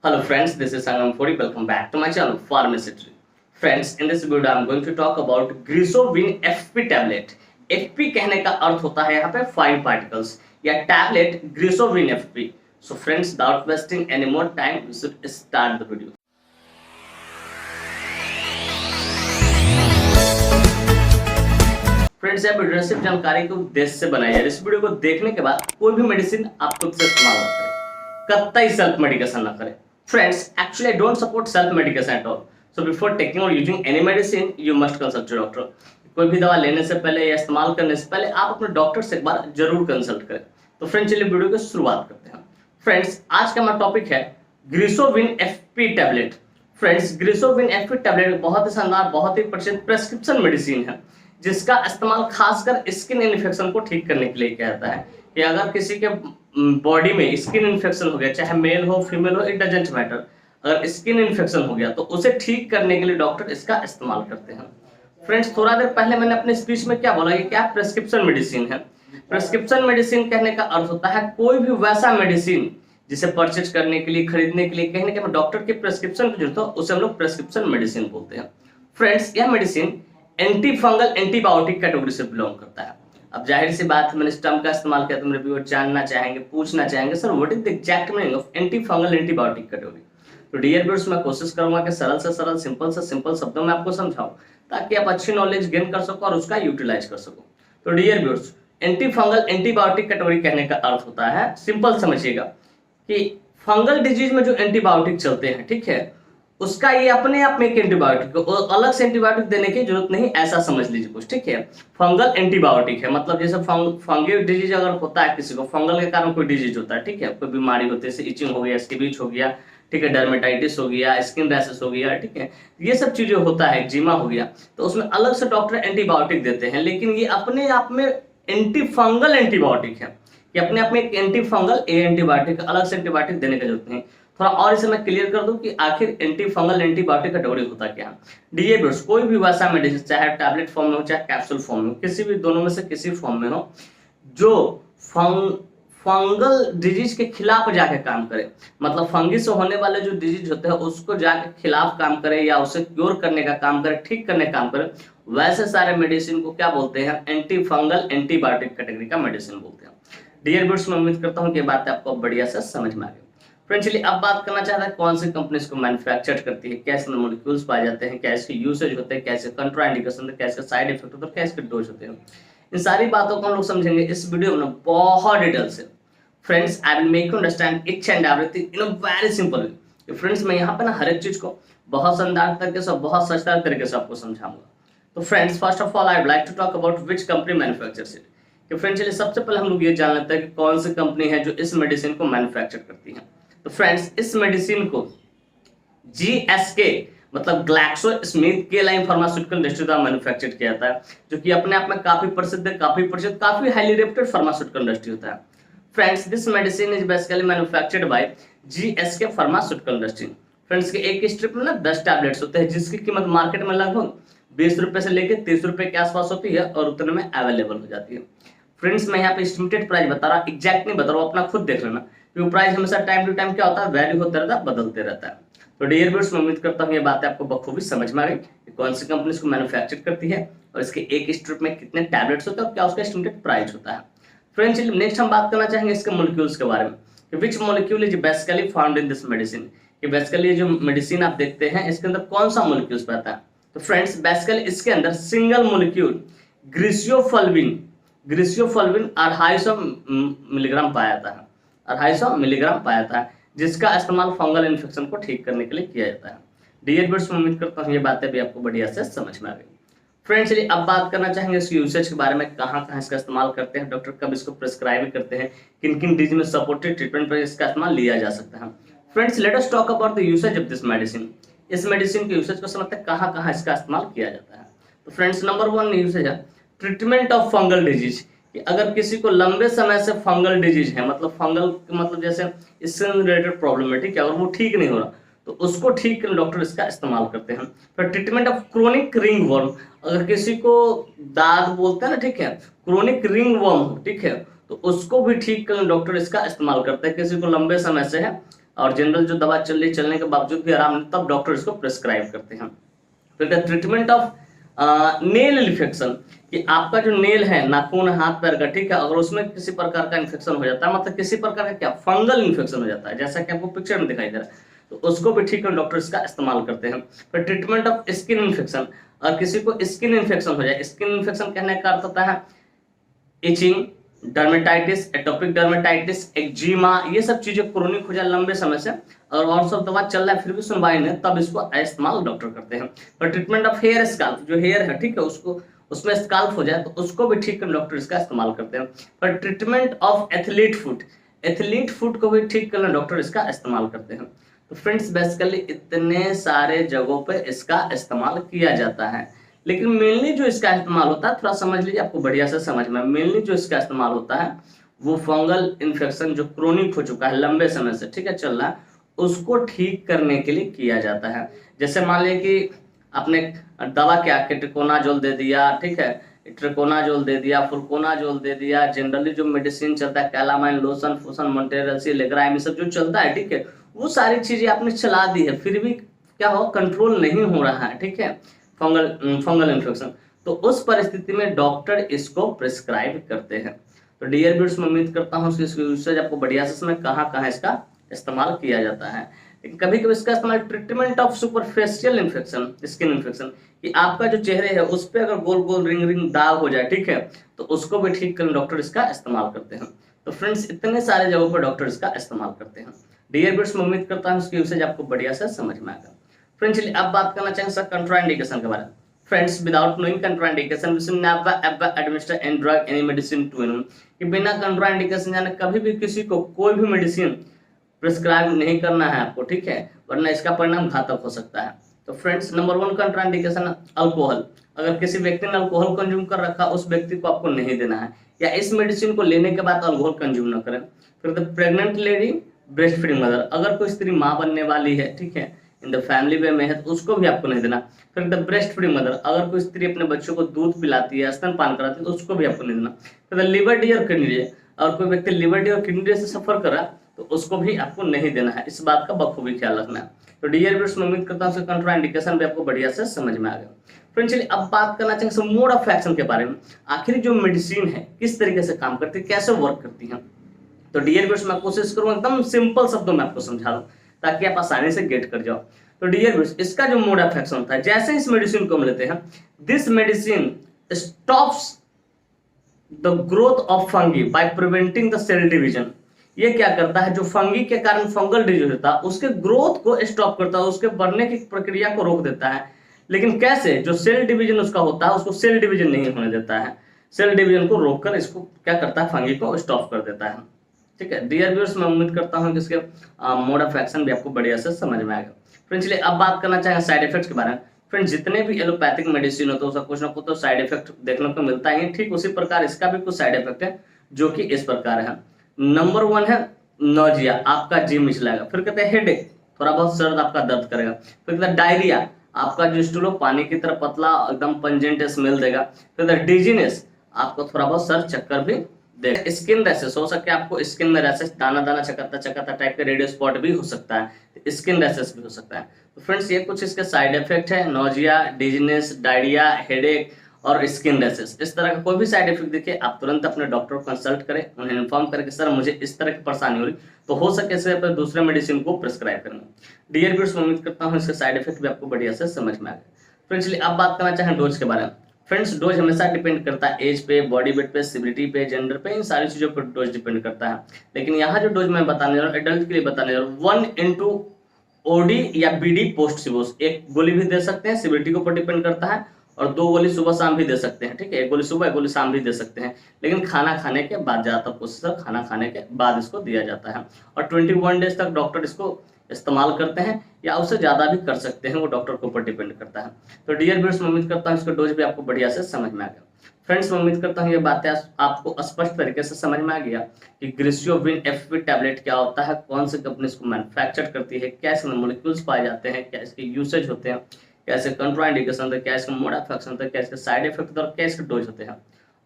Hello friends, this is Sangam Fori. Welcome back to my channel Pharmacy Tree. Friends, in this video I am going to talk about Grisovin FP tablet. FP कहने का अर्थ होता है यहाँ पे fine particles या tablet Grisovin FP. So friends, without wasting any more time, we should start the video. Friends, यह video सिर्फ जानकारी के उद्देश्य से बनाई है। इस वीडियो को देखने के बाद कोई भी मेडिसिन आप खुद से इस्तेमाल ना करें, कतई सेल्फ मेडिकेशन ना करें। Friends, actually I don't support self medication at all. So before taking or using any medicine, you must consult your doctor. कोई भी दवा लेने से पहले या इस्तेमाल करने से पहले आप अपने डॉक्टर से एक बार जरूर कंसल्ट करें। तो फ्रेंड्स, चलिए वीडियो की शुरुआत करते हैं। फ्रेंड्स, आज का हमारा टॉपिक है Grisovin FP tablet. Friends, Grisovin FP tablet बहुत ही शानदार, बहुत ही प्रसिद्ध प्रेस्क्रिप्शन मेडिसिन है, जिसका इस्तेमाल खासकर स्किन इन्फेक्शन को ठीक करने के लिए किया जाता है। कि अगर किसी के बॉडी में स्किन इन्फेक्शन हो गया, चाहे मेल हो फीमेल हो, इट डजंट मैटर, अगर स्किन इन्फेक्शन हो गया तो उसे ठीक करने के लिए डॉक्टर इसका इस्तेमाल करते हैं। फ्रेंड्स, थोड़ा देर पहले मैंने अपने स्पीच में क्या बोला कि क्या प्रेस्क्रिप्शन मेडिसिन है। प्रेस्क्रिप्शन मेडिसिन कहने का अर्थ होता है कोई भी वैसा मेडिसिन जिसे परचेज करने के लिए, खरीदने के लिए कहने के डॉक्टर के प्रेस्क्रिप्शन की जरूरत हो, उसे हम लोग प्रेस्क्रिप्शन मेडिसिन बोलते हैं। फ्रेंड्स, यह medicine anti fungal antibiotic category से बिलोंग करता है। अब जाहिर सी बात है, मैंने इस टर्म का इस्तेमाल किया तो मेरे व्यूअर जानना चाहेंगे, पूछना चाहेंगे, sir what is the exact meaning of anti fungal antibiotic category. तो डियर व्यूअर्स, मैं कोशिश करूंगा कि सरल से सरल, सिंपल से सिंपल शब्दों में आपको समझाऊं, ताकि आप अच्छी नॉलेज गेन कर सको और उसका यूटिलाइज कर सको। तो dear viewers, anti fungal antibiotic category कहने का अर्थ होता है, सिंपल समझिएगा, कि फंगल डिजीज में जो एंटीबायोटिक चलते हैं, ठीक है, उसका ये अपने आप में एक एंटीबायोटिक, अलग से एंटीबायोटिक देने की जरूरत नहीं, ऐसा समझ लीजिए कुछ, ठीक है। फंगल एंटीबायोटिक है, मतलब जैसे फंगल डिजीज अगर होता है किसी को, फंगल के कारण कोई डिजीज होता है, ठीक है, कोई बीमारी होती है, जैसे इचिंग हो गया, स्कीबिच हो गया, ठीक है, डर्मेटाइटिस हो गया, स्किन रैशेस हो गया, ठीक है, ये सब चीजें होता है, एक्जिमा हो गया, तो उसमें अलग से डॉक्टर एंटीबायोटिक देते हैं। लेकिन ये अपने आप में एंटी फंगल एंटीबायोटिक है, कि अपने आप में एक एंटी फंगल एंटीबायोटिक, अलग से एंटीबायोटिक देने की जरूरत नहीं। थोड़ा और इसे मैं क्लियर कर दूं कि आखिर एंटी फंगल एंटीबायोटिक कैटेगरी होता क्या है। डीएबीएस कोई भी वैसा मेडिसिन, चाहे टैबलेट फॉर्म में हो चाहे कैप्सूल फॉर्म में हो, किसी भी दोनों में से किसी फॉर्म में हो, जो फंगल डिजीज के खिलाफ जाके काम करे, मतलब फंगी से होने वाले जो डिजीज होते हैं उसको जाके खिलाफ काम करे या उसे क्योर करने का काम करे, ठीक करने का काम करे, वैसे सारे मेडिसिन को क्या बोलते हैं, एंटी फंगल एंटीबायोटिक कैटेगरी का मेडिसिन बोलते हैं। डियर व्यूअर्स, मैं उम्मीद करता हूँ कि बात आपको बढ़िया से समझ में आ गई। फ्रेंड्स, चलिए अब बात करना चाहता है कौन सी कंपनी इसको मैन्युफैक्चर करती है, क्या इसमें मॉलिक्यूल्स पाए जाते हैं, क्या इसके यूसेज होते हैं, क्या इसके कंट्राइंडिकेशन होते हैं, क्या इसके साइड इफेक्ट होते हैं, क्या इसके डोज होते हैं। इन सारी बातों को हम लोग समझेंगे इस वीडियो में बहुत डिटेल से। Friends, I will make you understand each and everything in a very simple way. Friends, मैं यहाँ पे ना हर एक चीज को बहुत शानदार तरीके से, बहुत सस्ता तरीके से आपको समझाऊंगा। तो friends, first of all I would like to talk about which company manufactures it. कि फ्रेंड्स, चलिए सबसे पहले हम लोग ये जान लेते हैं कि कौन सी कंपनी है जो इस मेडिसिन को मैन्युफैक्चर करती है। तो फ्रेंड्स, इस मेडिसिन को GSK मतलब Glaxo Smith Kline pharmaceutical industry द्वारा मैन्युफैक्चर किया जाता है, जो कि अपने आप में काफी प्रसिद्ध है, काफी हाईली रेप्यूटेड फार्मास्यूटिकल इंडस्ट्री होता है। Friends, this medicine is basically manufactured by GSK pharmaceutical industry. Friends, के एक स्ट्रिप में ना 10 टैबलेट्स होते हैं, जिसकी कीमत मार्केट में लगभग 20 रुपए से लेकर 30 रुपए के आसपास होती है और उतने में अवेलेबल हो जाती है। फ्रेंड्स, मैं यहाँ पे एस्टिमेटेड प्राइस बता रहा हूँ, एग्जैक्ट नहीं बता रहा हूँ, अपना खुद देख लेना, क्योंकि प्राइस हमेशा टाइम टू टाइम क्या होता है, वैल्यू होता रहता है, बदलते रहता है। तो डियर व्यूअर्स, मैं उम्मीद करता हूँ ये बातें आपको बखूबी समझ में आ गई कि कौन सी कंपनी इसको मैन्युफैक्चर करती है और इसके एक स्ट्रिप में कितने टैबलेट्स होते हैं और क्या उसका एस्टिमेटेड प्राइस होता है। फ्रेंड्स, नेक्स्ट हम बात करना चाहेंगे इसके मॉलिक्यूल्स के बारे में, कि which molecule is basically found in this medicine. कि बेसिकली जो मेडिसिन आप देखते हैं इसके अंदर कौन सा मॉलिक्यूल्स पाता है। तो फ्रेंड्स, बेसिकली इसके अंदर सिंगल मॉलिक्यूल ग्रिसियोफल्विन 250 मिलीग्राम पाया जाता है, 250 मिलीग्राम पाया जाता है, जिसका इस्तेमाल फंगल इन्फेक्शन को ठीक करने के लिए किया जाता है। डियर व्यूअर्स, मैं उम्मीद करता हूँ ये बातें भी आपको बढ़िया से समझ में आ गई। फ्रेंड्स, चलिए अब बात करना चाहेंगे इसके यूसेज के बारे में, कहाँ कहाँ इसका इस्तेमाल करते हैं, डॉक्टर कब इसको प्रिस्क्राइब करते हैं, किन किन डिजीज में सपोर्टेड ट्रीटमेंट पर इसका इस्तेमाल लिया जा सकता है। Friends, let us talk about the usage of this medicine. इस मेडिसिन के यूसेज को समझते हैं कहाँ कहाँ इसका इस्तेमाल किया जाता है। तो फ्रेंड्स, नंबर 1 यूसेज है ट्रीटमेंट ऑफ फंगल डिजीज। कि अगर किसी को लंबे समय से फंगल डिजीज है, मतलब फंगल मतलब जैसे स्किन रिलेटेड प्रॉब्लम है, ठीक है, अगर वो ठीक नहीं हो रहा तो उसको ठीक करने डॉक्टर इसका इस्तेमाल करते हैं। फिर treatment of chronic ring worm, अगर किसी को दाद बोलते हैं ना, ठीक है, क्रोनिक रिंग वर्म, ठीक है, तो उसको भी ठीक करने डॉक्टर इसका इस्तेमाल करते हैं। किसी को लंबे समय से है और जनरल जो दवा चल रही चलने के बावजूद भी आराम नहीं, तब डॉक्टर इसको प्रिस्क्राइब करते हैं। फिर the treatment of nail infection, कि आपका जो नेल है नाखून हाथ पैर का, ठीक है, अगर उसमें किसी प्रकार का इन्फेक्शन हो जाता है, मतलब किसी प्रकार का क्या फंगल इन्फेक्शन हो जाता है, जैसा कि आपको पिक्चर में दिखाई दे रहा है, तो उसको भी ठीक करने डॉक्टर इसका इस्तेमाल करते हैं। फिर ट्रीटमेंट ऑफ स्किन इन्फेक्शन, और किसी को स्किन इन्फेक्शन हो जाए, स्किन इन्फेक्शन कहने का अर्थ होता है itching, dermatitis, atopic dermatitis, eczema, ये सब चीजें क्रोनिक हो जाए लंबे समय से और सब दवा चल रहा है फिर भी सुनवाई नहीं, तब इसको इस्तेमाल डॉक्टर करते हैं। पर ट्रीटमेंट ऑफ हेयर स्काल्प, जो हेयर है, ठीक है, उसको उसमें स्काल्प हो जाए तो उसको भी ठीक करने डॉक्टर इसका इस्तेमाल करते हैं। पर treatment of athlete foot, athlete foot को भी ठीक करने डॉक्टर इसका इस्तेमाल करते हैं। तो फ्रेंड्स बेसिकली इतने सारे जगहों पे इसका इस्तेमाल किया जाता है, लेकिन मेनली जो इसका इस्तेमाल होता है, थोड़ा समझ लीजिए, आपको बढ़िया से समझ में, मेनली जो इसका इस्तेमाल होता है वो फंगल इन्फेक्शन जो क्रोनिक हो चुका है लंबे समय से, ठीक है, चल रहा है, उसको ठीक करने के लिए किया जाता है। जैसे मान लिया कि आपने दवा क्या केटोकोनाजोल दे दिया, ठीक है, ट्रिकोनाजोल दे दिया, फुरकोनाजोल दे दिया, जनरली जो मेडिसिन चलता है कैलामाइन, लोशन, फूसन, मोन्टेरेसी, लेग्राइम, ये सब जो चलता है, ठीक है, वो सारी चीजें आपने चला दी है, फिर भी क्या हो, कंट्रोल नहीं हो रहा है, ठीक है, फंगल इन्फेक्शन, तो उस परिस्थिति में डॉक्टर इसको प्रिस्क्राइब करते हैं। तो डियर व्यूअर्स, मैं उम्मीद करता हूँ इसकी यूसेज आपको बढ़िया से समझ कहाँ इसका इस्तेमाल किया जाता है। लेकिन कभी कभी इसका इस्तेमाल treatment of superficial infection, skin infection, कि आपका जो चेहरे है उस पर अगर गोल गोल रिंग रिंग दाग हो जाए, ठीक है, तो उसको भी ठीक करने डॉक्टर इसका इस्तेमाल करते हैं। तो फ्रेंड्स इतने सारे जगहों पर डॉक्टर इसका इस्तेमाल करते हैं। डियर व्यूअर्स, मैं उम्मीद करता हूँ इसकी यूसेज आपको बढ़िया से समझ में आएगा। फ्रेंड्स चलिए अब बात करना चाहेंगे सर कंट्राइंडिकेशन के बारे में। Friends without knowing contraindication we should never ever administer any drug any medicine to anyone, कि बिना कंट्राइंडिकेशन यानी कभी भी किसी को कोई भी मेडिसिन प्रिस्क्राइब नहीं करना है आपको, ठीक है, वरना इसका परिणाम घातक हो सकता है। तो फ्रेंड्स नंबर 1 कंट्राइंडिकेशन अल्कोहल, अगर किसी व्यक्ति ने अल्कोहल कंज्यूम कर रखा उस व्यक्ति को आपको नहीं देना है, या इस मेडिसिन को लेने के बाद अल्कोहल कंज्यूम न करें। फिर the pregnant lady, breast feeding mother, अगर कोई स्त्री माँ बनने वाली है, ठीक है, इन द फैमिली वे में है, तो उसको भी आपको नहीं देना। फिर द ब्रेस्ट फीडिंग मदर, अगर कोई स्त्री अपने बच्चों को दूध पिलाती है, स्तनपान कराती है, तो उसको भी आपको नहीं देना। फिर द लिवर डी और किडनी, और कोई व्यक्ति लिवर डी और किडनी से सफर कर रहा है तो उसको भी आपको नहीं देना है, इस बात का बखूबी ख्याल रखना है। तो डियर व्यूअर्स, मैं उम्मीद करता हूँ कंट्राइंडिकेशन भी आपको बढ़िया से समझ में आ गया। फ्रेंड्स चलिए अब बात करना चाहेंगे मोड ऑफ एक्शन के बारे में, आखिर जो मेडिसिन है किस तरीके से काम करती है, कैसे वर्क करती है। तो डियर व्यूअर्स, मैं कोशिश करूंगा एकदम सिंपल शब्दों में आपको समझा दूं ताकि आप आसानी से गेट कर जाओ। तो डियर व्यूअर्स, इसका जो मोड ऑफ एक्शन होता है, जैसे इस मेडिसिन को हम लेते हैं, this medicine stops the growth of fungi by preventing the cell division. ये क्या करता है, जो फंगी के कारण फंगल डिजीज होता है उसके ग्रोथ को स्टॉप करता है, उसके बढ़ने की प्रक्रिया को रोक देता है। लेकिन कैसे, जो सेल डिवीजन उसका होता है उसको सेल डिवीजन नहीं होने देता है, सेल डिवीजन को रोककर इसको क्या करता है, फंगी को स्टॉप कर देता है। ठीक है डियर व्यूअर्स, मैं उम्मीद करता हूँ कि इसके मोड ऑफ एक्शन भी आपको बढ़िया से समझ में आएगा। फ्रेंड्स चलिए अब बात करना चाहेंगे साइड इफेक्ट्स के बारे में। फ्रेंड्स जितने भी एलोपैथिक मेडिसिन होते हैं उसका कुछ ना कुछ तो साइड इफेक्ट देखने को मिलता ही है, ठीक उसी प्रकार इसका भी कुछ साइड इफेक्ट है जो कि इस प्रकार है। नंबर 1 है नोजिया, आपका जी मिचलाएगा। फिर कहते हैं हेडेक, थोड़ा बहुत सर आपका दर्द करेगा। फिर कहते हैं डायरिया, आपका जो स्टूल पानी की तरह पतला एकदम पंजेंट स्मेल देगा। फिर डिजीनेस, आपको थोड़ा बहुत सर चक्कर भी देगा। स्किन रैशेस, हो सकता है आपको स्किन में रैशेस, दाना दाना चकत्ता चकत्ता टाइप के रेडियो स्पॉट भी हो सकता है, स्किन रैशेस भी हो सकता है। तो फ्रेंड्स ये कुछ इसके साइड इफेक्ट है, नोजिया, डिजीनेस, डायरिया, हेडेक और स्किन रैशेस। इस तरह का कोई भी साइड इफेक्ट दिखे आप तुरंत अपने डॉक्टर को कंसल्ट करें, उन्हें इन्फॉर्म करें कि सर मुझे इस तरह की परेशानी हो रही, तो हो सके इससे पर दूसरे मेडिसिन को प्रिस्क्राइब करेंगे। डियर व्यूअर्स, मैं उम्मीद करता हूँ इसके साइड इफेक्ट भी आपको बढ़िया से समझ में आ गए। फ्रेंड्स चलिए अब बात करना चाहें डोज के बारे में। फ्रेंड्स डोज हमेशा डिपेंड करता है एज पे, बॉडी वेट पे, सिविलिटी पे, जेंडर पे, इन सारी चीजों पर डोज डिपेंड करता है। लेकिन यहाँ जो डोज मैं बताने जा रहा हूँ एडल्ट के लिए बताने जा रहा हूँ, 1 × ओडी या बीडी पोस्ट सिवोस, एक गोली भी दे सकते हैं, सिविलिटी के ऊपर डिपेंड करता है, और 2 गोली सुबह शाम भी दे सकते हैं। ठीक है, 1 गोली सुबह 1 गोली शाम भी दे सकते हैं, लेकिन खाना खाने के बाद, ज्यादातर कोशिश खाना खाने के बाद इसको दिया जाता है। और 21 डेज तक डॉक्टर इसको इस्तेमाल करते हैं, या उससे ज्यादा भी कर सकते हैं, वो डॉक्टर के ऊपर डिपेंड करता है। तो डियर व्यूअर्स, मैं उम्मीद करता हूँ इसका डोज भी आपको बढ़िया से समझ में आ गया। फ्रेंड्स मैं उम्मीद करता हूँ ये बातें आपको स्पष्ट तरीके से समझ में आ गया कि ग्लिसरिन एफपी टैबलेट क्या होता है, कौन सी कंपनी इसको मैन्युफैक्चर करती है, क्या इसमें मॉलिक्यूल्स पाए जाते हैं, क्या इसके यूसेज होते हैं, क्या इसके कंट्राइंडिकेशन होता है, क्या इसका मोड ऑफ एक्शन होता है, क्या इसके साइड इफेक्ट होता है और क्या इसके डोज होते हैं।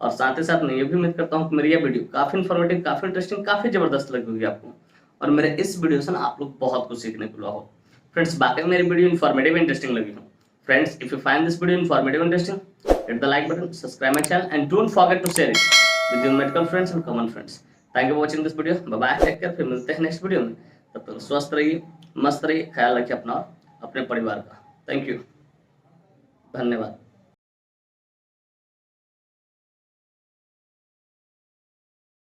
और साथ ही साथ मैं ये भी उम्मीद करता हूँ कि मेरी यह वीडियो काफी इन्फॉर्मेटिव, काफी इंटरेस्टिंग, काफी जबरदस्त लगी होगी आपको। और मेरे इस वीडियो से ना आप लोग बहुत कुछ सीखने को मिला हो। फ्रेंड्स बाकी मेरी वीडियो इन्फॉर्मेटिव इंटरेस्टिंग लगी हो, friends if you find this video informative interesting, hit the like button, subscribe my channel, and don't forget to share it with your medical friends and common friends. Thank you for watching this video. Bye bye, take care. फिर मिलते हैं next video में। तब तक स्वस्थ रहिए, मस्त रहिए, ख्याल रखिए अपना और अपने परिवार का। थैंक यू, धन्यवाद।